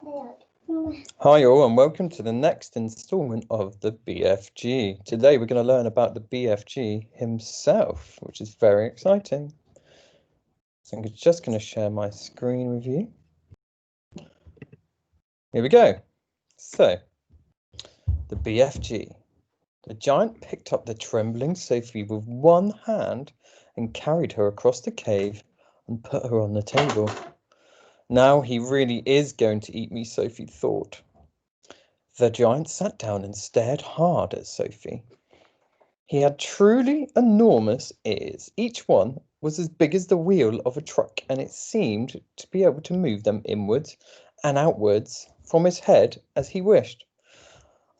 Hi all and welcome to the next instalment of the BFG. Today we're going to learn about the BFG himself, which is very exciting. So I'm just going to share my screen with you. Here we go. So, the BFG. The giant picked up the trembling Sophie with one hand and carried her across the cave and put her on the table. Now he really is going to eat me, Sophie thought. The giant sat down and stared hard at Sophie. He had truly enormous ears. Each one was as big as the wheel of a truck, and it seemed to be able to move them inwards and outwards from his head as he wished.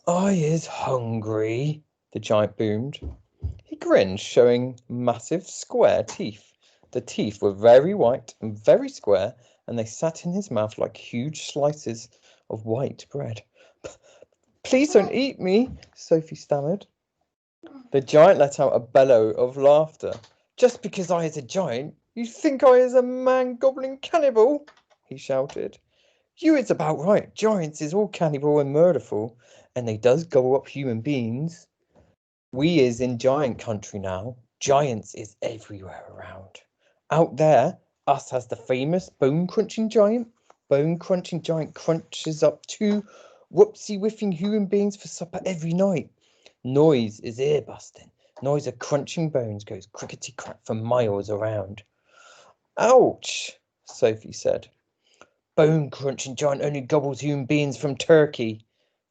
"I is hungry," the giant boomed. He grinned, showing massive square teeth. The teeth were very white and very square, and they sat in his mouth like huge slices of white bread. "Please don't eat me," Sophie stammered. The giant let out a bellow of laughter. "Just because I is a giant, you think I is a man-gobbling cannibal?" he shouted. "You is about right. Giants is all cannibal and murderful, and they does gobble up human beings. We is in giant country now. Giants is everywhere around. Out there, us has the famous bone-crunching giant. Bone-crunching giant crunches up 2 whoopsie-whiffing human beings for supper every night. Noise is ear-busting. Noise of crunching bones goes crickety-crack for miles around." "Ouch," Sophie said. "Bone-crunching giant only gobbles human beings from Turkey,"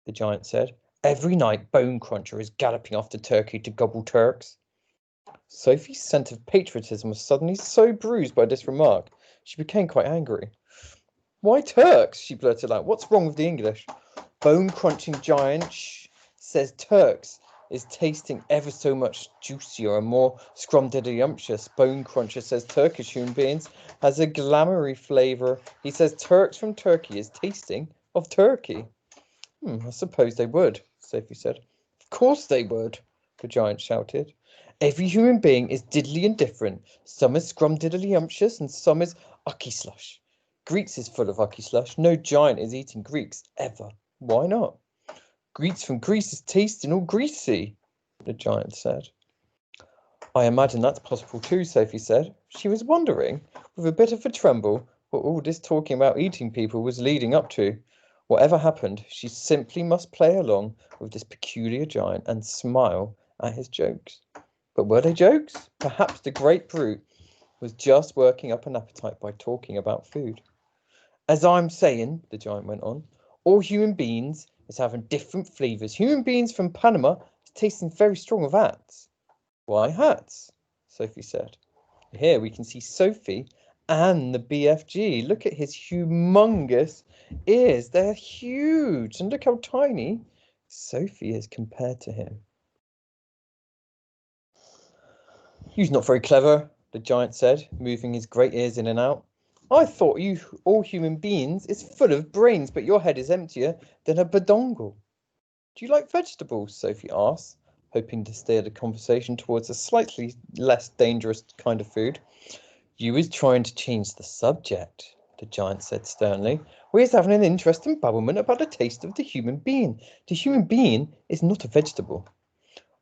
the giant said. "Every night Bone Cruncher is galloping off to Turkey to gobble Turks." Sophie's sense of patriotism was suddenly so bruised by this remark, she became quite angry. "Why Turks?" she blurted out. "What's wrong with the English?" "Bone-crunching giant says Turks is tasting ever so much juicier and more scrumdiddlyumptious. Bone Cruncher says Turkish human beings has a glamoury flavour. He says Turks from Turkey is tasting of Turkey." I suppose they would," Sophie said. "Of course they would," the giant shouted. "Every human being is diddly and different. Some is scrumdiddlyumptious and some is ucky slush. Greeks is full of ucky slush. No giant is eating Greeks, ever. Why not? Greeks from Greece is tasting all greasy," the giant said. "I imagine that's possible too," Sophie said. She was wondering, with a bit of a tremble, what all this talking about eating people was leading up to. Whatever happened, she simply must play along with this peculiar giant and smile at his jokes. But were they jokes? Perhaps the great brute was just working up an appetite by talking about food. "As I'm saying," the giant went on, "all human beings is having different flavours. Human beings from Panama is tasting very strong of hats." "Why hats?" Sophie said. Here we can see Sophie and the BFG. Look at his humongous ears. They're huge. And look how tiny Sophie is compared to him. "You's not very clever," the giant said, moving his great ears in and out. "I thought you all human beings is full of brains, but your head is emptier than a badongle." "Do you like vegetables?" Sophie asked, hoping to steer the conversation towards a slightly less dangerous kind of food. "You is trying to change the subject," the giant said sternly. "We is having an interesting babblement about the taste of the human being. The human being is not a vegetable."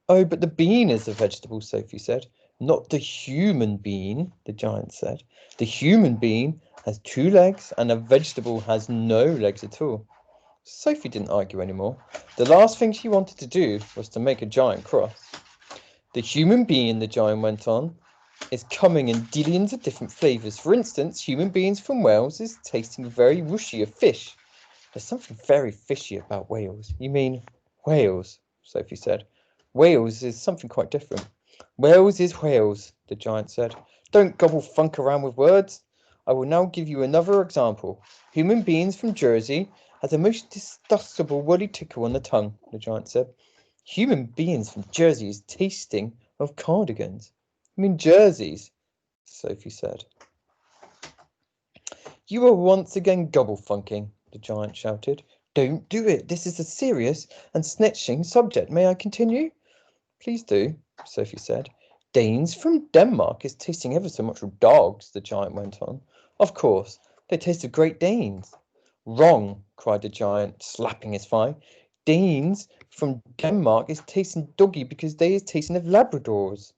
"Oh, but the bean is a vegetable," Sophie said. "Not the human being," the giant said. "The human being has 2 legs and a vegetable has no legs at all." Sophie didn't argue anymore. The last thing she wanted to do was to make a giant cross. "The human being," the giant went on, "is coming in dillions of different flavours. For instance, human beings from Wales is tasting very whooshy of fish." "There's something very fishy about Wales." "You mean Wales?" Sophie said. "Wales is something quite different." "Wales is Wales," the giant said. "Don't gobble funk around with words. I will now give you another example. Human beings from Jersey has a most disgustable woolly tickle on the tongue," the giant said. "Human beings from Jersey is tasting of cardigans." "You mean jerseys?" Sophie said. "You are once again gobble-funking," the giant shouted. "Don't do it. This is a serious and snitching subject. May I continue?" "Please do," Sophie said. "Danes from Denmark is tasting ever so much of dogs," the giant went on. "Of course, they taste of Great Danes." "Wrong," cried the giant, slapping his thigh. Danes from Denmark is tasting doggy because they is tasting of Labradors.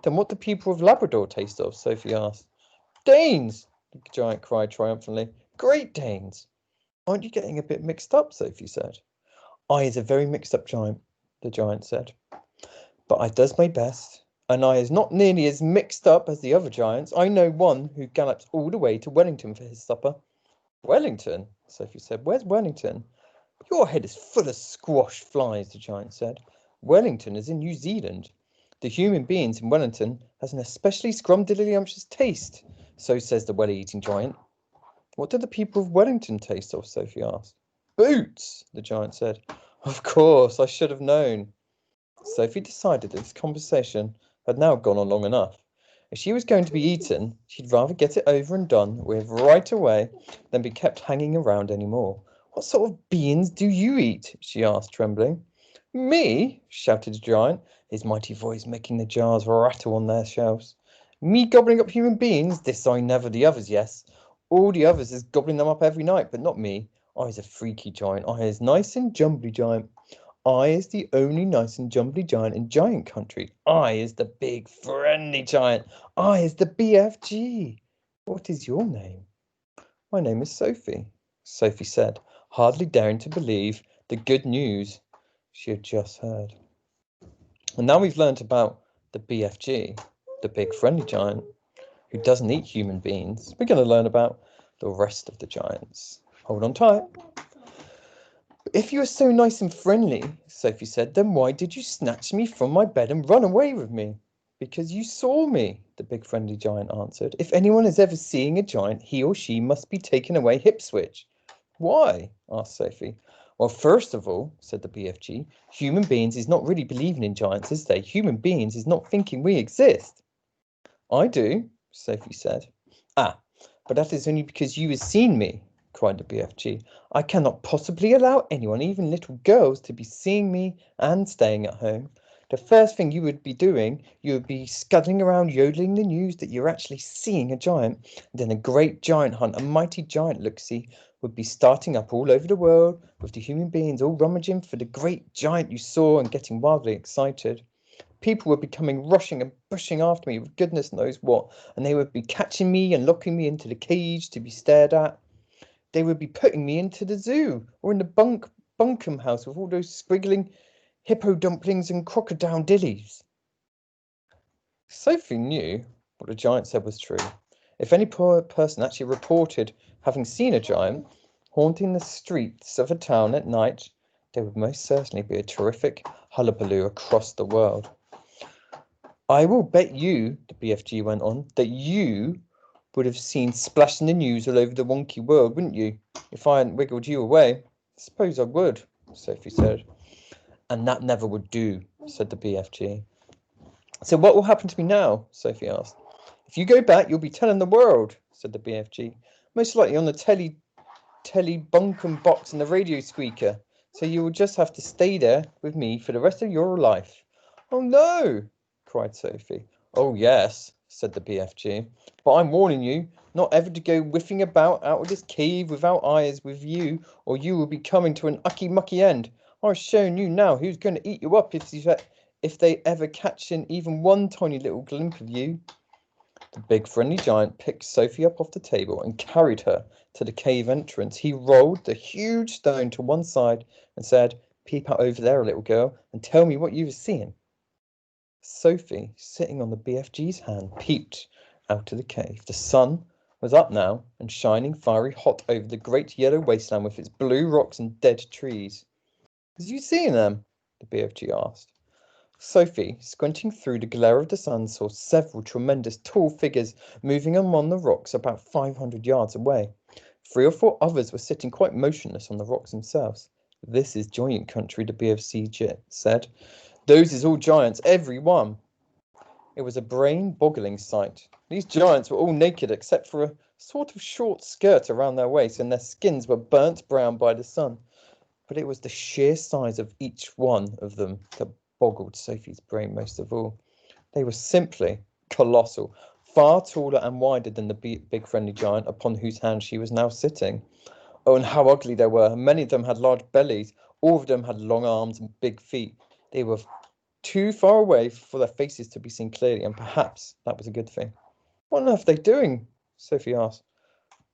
Then what do people of Labrador taste of? Sophie asked. Danes, the giant cried triumphantly. Great Danes. Aren't you getting a bit mixed up? Sophie said. I is a very mixed up giant, the giant said. But I does my best, and I is not nearly as mixed up as the other giants. I know one who gallops all the way to Wellington for his supper. Wellington, Sophie said. Where's Wellington? Your head is full of squash flies, the giant said. Wellington is in New Zealand. The human beings in Wellington has an especially scrumdiddlyumptious taste, so says the well-eating giant. What do the people of Wellington taste of? Sophie asked. Boots, the giant said. Of course, I should have known. Sophie decided that this conversation had now gone on long enough. If she was going to be eaten, she'd rather get it over and done with right away than be kept hanging around any more. What sort of beans do you eat? She asked, trembling. Me? Shouted the giant, his mighty voice making the jars rattle on their shelves. Me gobbling up human beings? This I never, the others, yes. All the others is gobbling them up every night, but not me. I is a freaky giant. I is nice and jumbly giant. I is the only nice and jumbly giant in giant country. I is the big friendly giant. I is the BFG. What is your name? My name is Sophie, Sophie said, hardly daring to believe the good news she had just heard. And now we've learnt about the BFG, the big friendly giant, who doesn't eat human beings. We're going to learn about the rest of the giants. Hold on tight. If you were so nice and friendly, Sophie said, then why did you snatch me from my bed and run away with me? Because you saw me, the big friendly giant answered. If anyone is ever seeing a giant, he or she must be taken away hip switch. Why? Asked Sophie. Well, first of all, said the BFG, human beings is not really believing in giants, is they? Human beings is not thinking we exist. I do, Sophie said. Ah, but that is only because you have seen me, cried the BFG. I cannot possibly allow anyone, even little girls, to be seeing me and staying at home. The first thing you would be doing, you would be scuttling around yodeling the news that you're actually seeing a giant. And then a great giant hunt, a mighty giant look-see, would be starting up all over the world, with the human beings all rummaging for the great giant you saw and getting wildly excited. People would be coming rushing and pushing after me with goodness knows what, and they would be catching me and locking me into the cage to be stared at. They would be putting me into the zoo or in the bunkum house with all those squiggling hippo dumplings and crocodile dillies. Sophie knew what the giant said was true. If any poor person actually reported having seen a giant haunting the streets of a town at night, there would most certainly be a terrific hullabaloo across the world. I will bet you, the BFG went on, that you would have seen splashed in the news all over the wonky world, wouldn't you? If I hadn't wiggled you away. I suppose I would, Sophie said. And that never would do, said the BFG. So what will happen to me now? Sophie asked. If you go back, you'll be telling the world, said the BFG. Most likely on the telly bunkum box and the radio squeaker. So you will just have to stay there with me for the rest of your life. Oh no, cried Sophie. Oh yes, said the BFG. But I'm warning you, not ever to go whiffing about out of this cave without eyes with you, or you will be coming to an ucky-mucky end. I've shown you now who's going to eat you up if they ever catch in even one tiny little glimpse of you. The big friendly giant picked Sophie up off the table and carried her to the cave entrance. He rolled the huge stone to one side and said, Peep out over there, little girl, and tell me what you were seeing. Sophie, sitting on the BFG's hand, peeped out of the cave. The sun was up now and shining fiery hot over the great yellow wasteland with its blue rocks and dead trees. Did you see them? The BFG asked. Sophie, squinting through the glare of the sun, saw several tremendous tall figures moving among the rocks about 500 yards away. 3 or 4 others were sitting quite motionless on the rocks themselves. This is giant country, the BFG said. Those is all giants, every one. It was a brain-boggling sight. These giants were all naked except for a sort of short skirt around their waists, and their skins were burnt brown by the sun. But it was the sheer size of each one of them that boggled Sophie's brain most of all. They were simply colossal, far taller and wider than the big friendly giant upon whose hand she was now sitting. Oh, and how ugly they were. Many of them had large bellies. All of them had long arms and big feet. They were too far away for their faces to be seen clearly, and perhaps that was a good thing. What on earth are they doing? Sophie asked.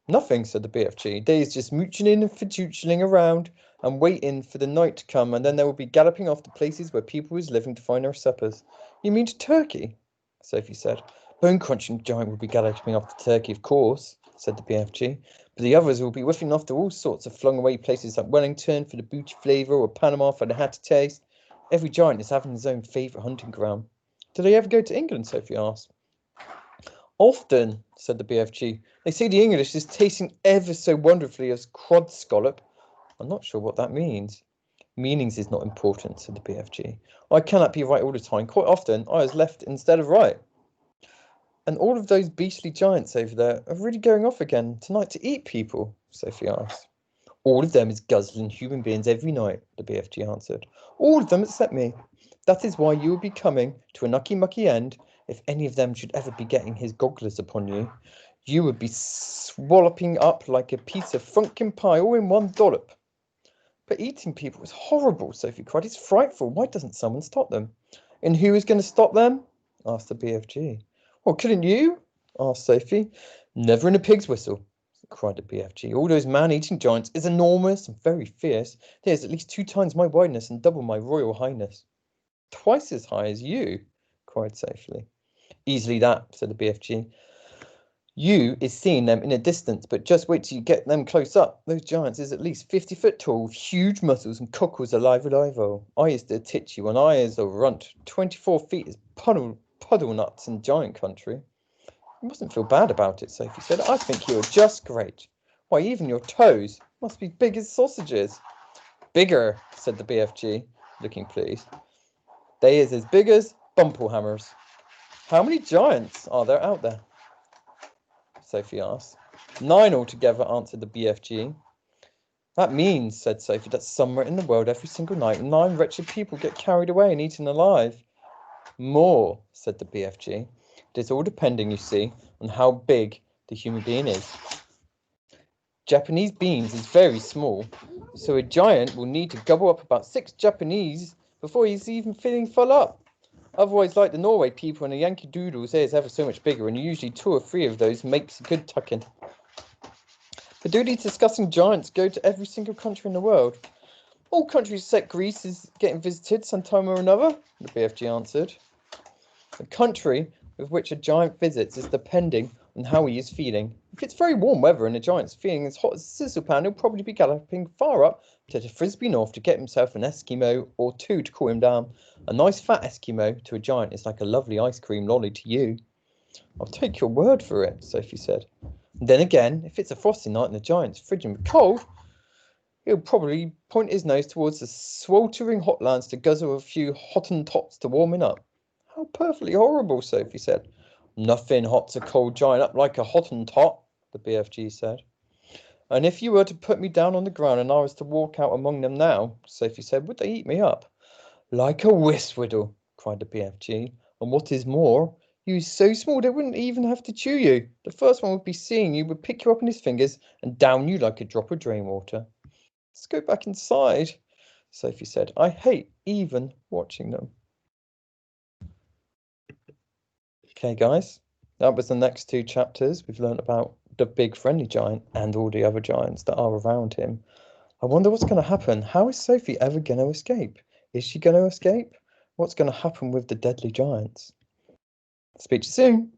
Nothing, said the BFG. They's just mooching in and fidgeting around and waiting for the night to come, and then they will be galloping off to places where people is living to find their suppers. You mean to Turkey? Sophie said. Bone-crunching giant will be galloping off to Turkey, of course, said the BFG. But the others will be whiffing off to all sorts of flung-away places like Wellington for the booty flavour or Panama for the hatty taste. Every giant is having his own favourite hunting ground. Do they ever go to England? Sophie asked. Often, said the BFG. They say the English is tasting ever so wonderfully as crod scallop. I'm not sure what that means. Meanings is not important, said the BFG. I cannot be right all the time. Quite often, I was left instead of right. And all of those beastly giants over there are really going off again tonight to eat people, Sophie asked. All of them is guzzling human beings every night, the BFG answered. All of them except me. That is why you will be coming to a mucky end. If any of them should ever be getting his gogglers upon you, you would be swallowing up like a piece of funkin' pie all in one dollop. But eating people is horrible, Sophie cried. It's frightful. Why doesn't someone stop them? And who is going to stop them? Asked the BFG. Well, couldn't you? Asked Sophie. Never in a pig's whistle, cried the BFG. All those man-eating giants is enormous and very fierce. There's at least 2 times my wideness and double my royal highness. Twice as high as you, cried Sophie. Easily that, said the BFG. You is seeing them in a distance, but just wait till you get them close up. Those giants is at least 50 foot tall, with huge muscles and cockles alive. I is the titchy when I is a runt. 24 feet is puddle nuts in giant country. You mustn't feel bad about it, Sophie said. I think you are just great. Why, even your toes must be big as sausages. Bigger, said the BFG, looking pleased. They is as big as bumple hammers. How many giants are there out there? Sophie asked. 9 altogether, answered the BFG. That means, said Sophie, that somewhere in the world every single night 9 wretched people get carried away and eaten alive. More, said the BFG. It is all depending, you see, on how big the human being is. Japanese beans is very small, so a giant will need to gobble up about 6 Japanese before he's even feeling full up. Otherwise, like the Norway people and the Yankee Doodles, theirs ever so much bigger, and usually 2 or 3 of those makes a good tucking. But do these disgusting giants go to every single country in the world? All countries except Greece is getting visited sometime or another, the BFG answered. The country with which a giant visits is depending on how he is feeling. If it's very warm weather and the giant's feeling as hot as a sizzle pan, he'll probably be galloping far up to the Frisbee North to get himself an Eskimo or 2 to cool him down. A nice fat Eskimo to a giant is like a lovely ice cream lolly to you. I'll take your word for it, Sophie said. And then again, if it's a frosty night and the giant's frigid with cold, he'll probably point his nose towards the sweltering hotlands to guzzle a few Hottentots to warm him up. How perfectly horrible, Sophie said. Nothing hots a cold giant up like a Hottentot, the BFG said. And if you were to put me down on the ground and I was to walk out among them now, Sophie said, would they eat me up? Like a whistwiddle, cried the BFG. And what is more, you are so small they wouldn't even have to chew you. The first one would be seeing you would pick you up in his fingers and down you like a drop of drain water. Let's go back inside, Sophie said. I hate even watching them. Okay, guys, that was the next 2 chapters. We've learned about the big friendly giant and all the other giants that are around him. I wonder what's going to happen. How is Sophie ever going to escape? Is she going to escape? What's going to happen with the deadly giants? Speak to you soon.